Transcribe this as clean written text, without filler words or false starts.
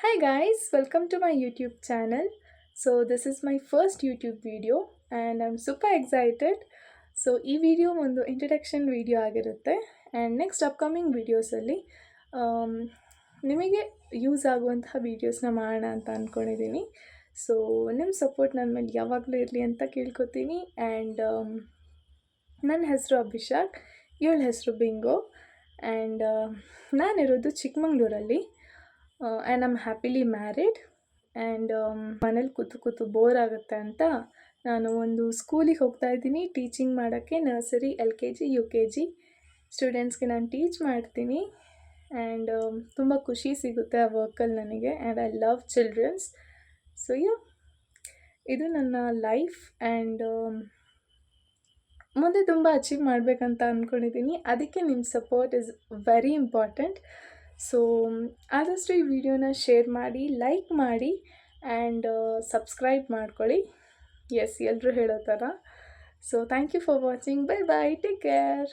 Hi guys, welcome to my YouTube channel. So this is my first YouTube video and I'm super excited. So ಈ video ಒಂದು introduction video ಆಗಿರುತ್ತೆ and next upcoming ವೀಡಿಯೋಸಲ್ಲಿ ನಿಮಗೆ use ಆಗುವಂತಹ ವೀಡಿಯೋಸ್ನ ಮಾಡೋಣ ಅಂತ ಅಂದ್ಕೊಂಡಿದ್ದೀನಿ. ಸೊ ನಿಮ್ಮ ಸಪೋರ್ಟ್ ನನ್ನ ಮೇಲೆ ಯಾವಾಗಲೂ ಇರಲಿ ಅಂತ ಕೇಳ್ಕೊತೀನಿ. ಆ್ಯಂಡ್ ನನ್ನ ಹೆಸರು ಅಭಿಷೇಕ್, ಇವಳ ಹೆಸರು ಬಿಂಗೋ. ಆ್ಯಂಡ್ ನಾನಿರೋದು ಚಿಕ್ಕಮಂಗ್ಳೂರಲ್ಲಿ. And I'm happily married. And ಮನೇಲಿ ಕೂತು ಕೂತು ಬೋರ್ ಆಗುತ್ತೆ ಅಂತ ನಾನು ಒಂದು ಸ್ಕೂಲಿಗೆ ಹೋಗ್ತಾ ಇದ್ದೀನಿ ಟೀಚಿಂಗ್ ಮಾಡೋಕ್ಕೆ. ನರ್ಸರಿ, LKG, UKG ಸ್ಟೂಡೆಂಟ್ಸ್ಗೆ ನಾನು ಟೀಚ್ ಮಾಡ್ತೀನಿ. ಆ್ಯಂಡ್ ತುಂಬ ಖುಷಿ ಸಿಗುತ್ತೆ ಆ ವರ್ಕಲ್ಲಿ ನನಗೆ. And I love childrens. So ಇದು ನನ್ನ ಲೈಫ್. ಆ್ಯಂಡ್ ಮುಂದೆ ತುಂಬ ಅಚೀವ್ ಮಾಡಬೇಕಂತ ಅಂದ್ಕೊಂಡಿದ್ದೀನಿ. ಅದಕ್ಕೆ ನಿಮ್ಮ support is very important. So ಆದಷ್ಟು ಈ ವಿಡಿಯೋನ ಶೇರ್ ಮಾಡಿ, ಲೈಕ್ ಮಾಡಿ ಆ್ಯಂಡ್ ಸಬ್ಸ್ಕ್ರೈಬ್ ಮಾಡ್ಕೊಳ್ಳಿ. ಎಸ್, ಎಲ್ಲರೂ ಹೇಳೋ ಥರ. So thank you for watching. Bye bye, take care.